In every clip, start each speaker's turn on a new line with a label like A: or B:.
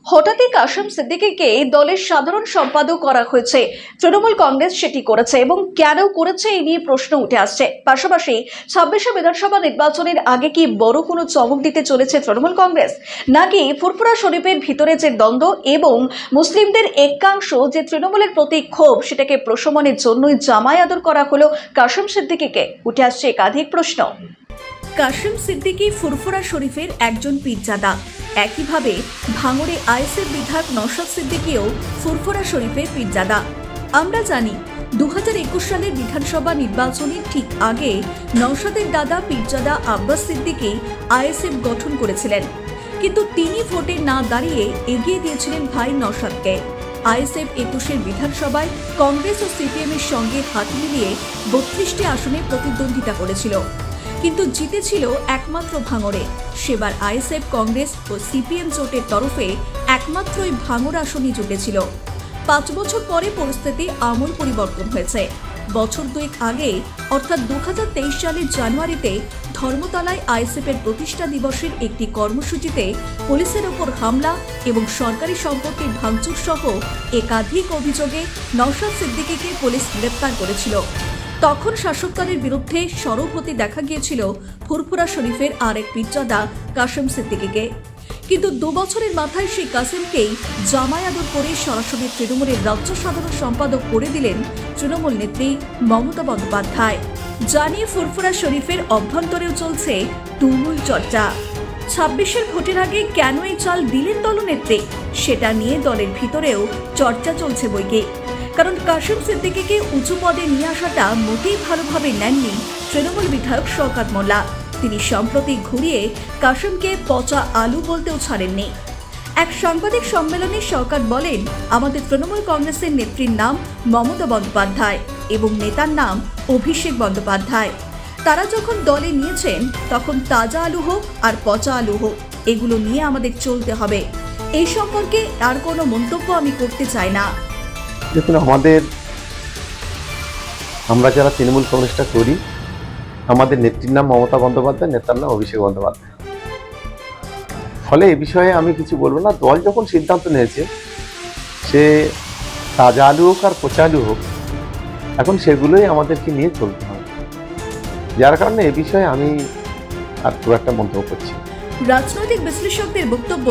A: হঠাৎই কাশেম সিদ্দিকীকে দলের সাধারণ সম্পাদক করা হয়েছে। তৃণমূল কংগ্রেস সেটি করেছে এবং কেন করেছে এই নিয়ে প্রশ্ন উঠে আসছে। পাশাপাশি ২৬শে বিধানসভা নির্বাচনের আগে কি বড় কোনো চমক দিতে চলেছে তৃণমূল কংগ্রেস, নাকি ফুরফুরা শরীফের ভিতরে যে দ্বন্দ্ব এবং মুসলিমদের একাংশ যে তৃণমূলের প্রতি ক্ষোভ সেটাকে প্রশমনের জন্যই জামাই আদর করা হলো কাশেম সিদ্দিকীকে? উঠে আসছে একাধিক প্রশ্ন। কাশেম সিদ্দিকী ফুরফুরা শরীফের একজন পীরজাদা। একইভাবে ভাঙড়ে আইএসএফ বিধায়ক নওশাদ সিদ্দিকীও ফুরফুরা শরীফের পীরজাদা। আমরা জানি ২০২১ সালের বিধানসভা নির্বাচনের ঠিক আগে নওশাদের দাদা পীরজাদা আব্বাস সিদ্দিকী আইএসএফ গঠন করেছিলেন, কিন্তু তিনি ভোটে না দাঁড়িয়ে এগিয়ে দিয়েছিলেন ভাই নওশাদকে। আইএসএফ ২১-এর বিধানসভায় কংগ্রেস ও সিপিএম এর সঙ্গে হাত মিলিয়ে ৩২টি আসনে প্রতিদ্বন্দ্বিতা করেছিল, কিন্তু জিতেছিল একমাত্র ভাঙড়ে। সেবার আইএসএফ, কংগ্রেস ও সিপিএম জোটের তরফে একমাত্রই ভাঙড় আসনই জুটেছিল। ৫ বছর পরে পরিস্থিতি আমূল পরিবর্তন হয়েছে। বছর দুয়েক আগে অর্থাৎ ২০২৩ সালের জানুয়ারিতে ধর্মতলায় আইএসএফের প্রতিষ্ঠা দিবসের একটি কর্মসূচিতে পুলিশের ওপর হামলা এবং সরকারি সম্পত্তির ভাঙচুর সহ একাধিক অভিযোগে নওশাদ সিদ্দিকীকে পুলিশ গ্রেপ্তার করেছিল। তখন শাসক দলের বিরুদ্ধে সরব হতে দেখা গিয়েছিল ফুরফুরা শরীফের আরেক পীরজাদা কাশেম সিদ্দিকীকে, কিন্তু ২ বছরের মাথায় সেই কাসেমকেই জামাই আদর করে সরাসরি তৃণমূলের রাজ্য সাধারণ সম্পাদক করে দিলেন তৃণমূল নেত্রী মমতা বন্দ্যোপাধ্যায়। জানিয়ে ফুরফুরা শরীফের অভ্যন্তরেও চলছে তুমুল চর্চা। ২৬-এর ভোটের আগে কেন এই চাল দিলেন দলনেত্রী, সেটা নিয়ে দলের ভিতরেও চর্চা চলছে বইকে। কারণ কাশেম সিদ্দিকীকে উঁচু পদে নিয়ে আসাটা মোটেই ভালোভাবে নেননি তৃণমূল বিধায়ক শওকত মোল্লা। তিনি সম্প্রতি ঘুরিয়ে কাশেমকে পচা আলু বলতেও ছাড়েননি। এক সাংবাদিক সম্মেলনে শওকত বলেন, আমাদের তৃণমূল কংগ্রেসের নেত্রীর নাম মমতা বন্দ্যোপাধ্যায় এবং নেতার নাম অভিষেক বন্দ্যোপাধ্যায়। তারা যখন দলে নিয়েছেন তখন তাজা আলু হোক আর পচা আলু হোক, এগুলো নিয়ে আমাদের চলতে হবে। এই সম্পর্কে আর কোনো মন্তব্য আমি করতে চাই না।
B: দেখুন, আমরা যারা তৃণমূল কংগ্রেসটা করি, আমাদের নেত্রীর নাম মমতা বন্দ্যোপাধ্যায়, নেতার নাম অভিষেক বন্দ্যোপাধ্যায়। ফলে এ বিষয়ে আমি কিছু বলবো না। দল যখন সিদ্ধান্ত নিয়েছে, সে তাজা আলু হোক আর পচা আলু হোক, এখন সেগুলোই আমাদেরকে নিয়ে চলতে হবে। যার কারণে এ বিষয়ে আমি আর খুব একটা মন্তব্য করছি।
A: রাজনৈতিক বিশ্লেষকদের বক্তব্য,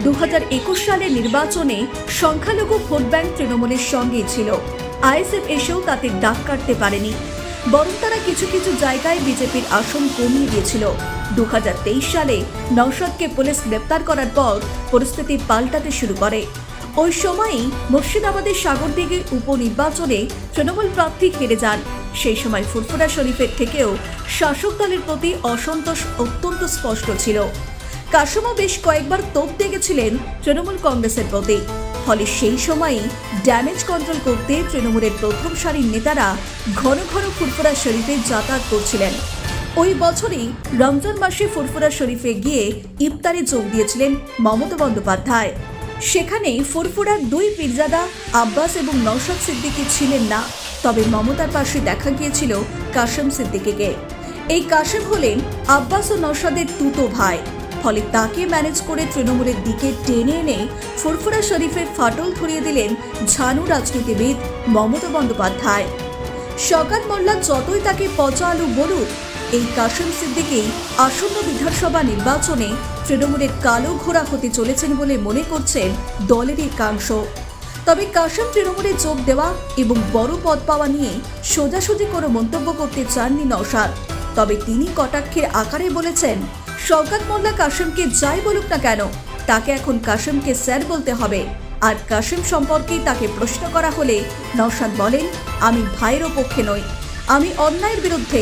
A: ২০২১ সালের নির্বাচনে সংখ্যালঘু ভোট ব্যাংক তৃণমূলের সঙ্গেই ছিল। আইএসএফ এসেও তাতে দাগ কাটতে পারেনি, বরং তারা কিছু কিছু জায়গায় বিজেপির আসন কমিয়ে দিয়েছিল। ২০২৩ সালে নওশাদকে পুলিশ গ্রেপ্তার করার পর পরিস্থিতি পাল্টাতে শুরু করে। ওই সময়ই মুর্শিদাবাদের সাগরদিঘির উপনির্বাচনে তৃণমূল প্রার্থী হেরে যান। সেই সময় ফুরফুরা শরীফের থেকেও শাসক দলের প্রতি অসন্তোষ অত্যন্ত স্পষ্ট ছিল। কাশেমও বেশ কয়েকবার তোপ দেখেছিলেন তৃণমূল কংগ্রেসের প্রতি। ফলে সেই সময়ই ড্যামেজ কন্ট্রোল করতে তৃণমূলের প্রথম সারির নেতারা ঘন ঘন ফুরফুরা শরীফে যাতায়াত করছিলেন। ওই বছরই রমজান মাসে ফুরফুরা শরীফে গিয়ে ইফতারে যোগ দিয়েছিলেন মমতা বন্দ্যোপাধ্যায়। সেখানে ফুরফুরার ২ পীরজাদা আব্বাস এবং নওশাদ সিদ্দিকী ছিলেন না, তবে মমতার পাশে দেখা গিয়েছিল কাশেম সিদ্দিকীকে। এই কাশেম হলেন আব্বাস ও নওশাদের তুতো ভাই। ফলে তাকে ম্যানেজ করে তৃণমূলের দিকে টেনে এনে ফুরফুরা শরীফের ফাটল ধরিয়ে দিলেন ঝানু রাজনীতিবিদ মমতা বন্দ্যোপাধ্যায়। শওকত মোল্লা যতই তাকে পচা আলু বলুক, এই কাশেম সিদ্দিকী আসন্ন বিধানসভা নির্বাচনে তৃণমূলের কালো ঘোড়া হতে চলেছেন বলে মনে করছেন দলের একাংশ। তবে কাশেম তৃণমূলে যোগ দেওয়া এবং বড় পদ পাওয়া নিয়ে সোজাসুজি কোনো মন্তব্য করতে চাননি নওশাদ। তবে তিনি কটাক্ষের আকারে বলেছেন, শওকত মোল্লা কাশেমকে যাই বলুক না কেন, তাকে এখন কাশেমকে স্যার বলতে হবে। আর কাশেম সম্পর্কেই তাকে প্রশ্ন করা হলে নওশাদ বলেন, আমি ভাইয়ের পক্ষে নই, আমি অন্যায়ের বিরুদ্ধে।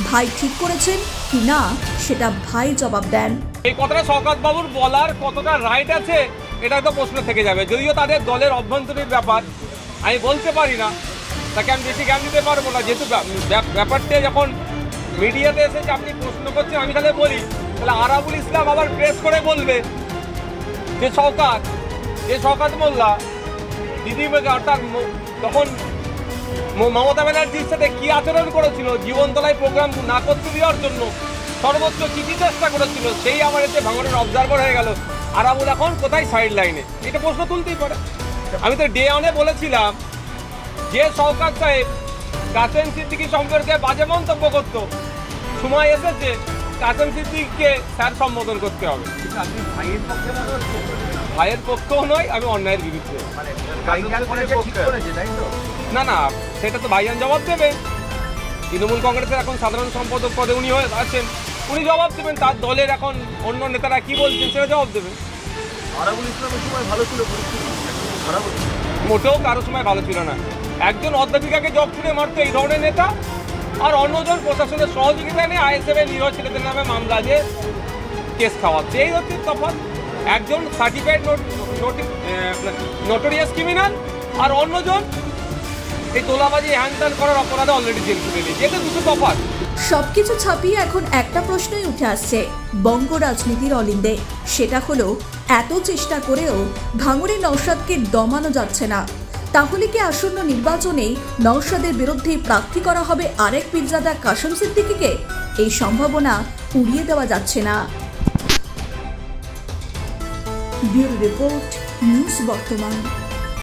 A: ভাই ঠিক করেছেন কি না সেটা ভাই জবাব দেন।
C: এই কথাটা শওকত বাবুর বলার কতটা রাইট আছে এটা তো প্রশ্ন থেকে যাবে। যদিও তাদের দলের অভ্যন্তরীণ ব্যাপার, আমি বলতে পারি না, তাকে আমি বেশি জ্ঞান দিতে পারবো না। যেহেতু ব্যাপারটা যখন মিডিয়াতে এসেছে, আপনি প্রশ্ন করছেন, আমি তাহলে বলি, তাহলে আরাবুল ইসলাম আবার প্রেস করে বলবে যে শওকত মোল্লা দিদি অর্থাৎ তখন মমতা ব্যানার্জির সাথে কি আচরণ করেছিল, জীবনতলায় প্রোগ্রাম না করতে দেওয়ার জন্য সর্বোচ্চ চিঠি চেষ্টা করেছিল, সেই আমার এতে ভাঙড়ের অবজারভার হয়ে গেল। আরাবুল এখন কোথায় সাইড লাইনে, এটা প্রশ্ন তুলতেই পারে। আমি তো ডে অনে বলেছিলাম যে শওকত সাহেব কাসেম সিদ্দিকী সম্পর্কে বাজে মন্তব্য করতো, সময় এসেছে কাসেম সিদ্দিকীকে স্যার সম্বোধন করতে হবে। ভাইয়ের পক্ষও নয়, আমি অন্যায়ের বিরুদ্ধে। না না, সেটা তো ভাইজান জবাব দেবে। তৃণমূল কংগ্রেসের এখন সাধারণ সম্পাদক পদে উনি হয়ে আছেন, উনি জবাব দেবেন। তার দলের এখন অন্য নেতারা কি বলছেন সেটা জবাব দেবেন। মোটেও কারো সময় ভালো ছিল না। একজন অধ্যাপিকাকে জব ছুড়ে মারতো এই ধরনের নেতা, আর অন্যজন প্রশাসনের সহযোগিতা নিয়ে আইএসএফ এর নিরীহ ছেলেদের নামে মামলা দিয়ে কেস খাওয়াচ্ছে। এই হচ্ছে তফাৎ। একজন সার্টিফাইড নোটোরিয়াস ক্রিমিনাল, আর অন্যজন এই তোলাবাজি হ্যান্ডেল করার অপরাধে অলরেডি জেল খুলে নিয়েছে। এটা দুটো তফাৎ।
A: সবকিছু ছাপিয়ে এখন একটা প্রশ্নই উঠে আসছে বঙ্গ রাজনীতির অলিন্দে। সেটা হলো, এত চেষ্টা করেও ভাঙড়ে নওশাদকে দমানো যাচ্ছে না। তাহলে কি আসন্ন নির্বাচনে নওশাদের বিরুদ্ধে প্রার্থী করা হবে আরেক পীরজাদা কাসেম সিদ্দিকীকে? এই সম্ভাবনা উড়িয়ে দেওয়া যাচ্ছে না। ব্যুরো রিপোর্ট, নিউজ বর্তমান।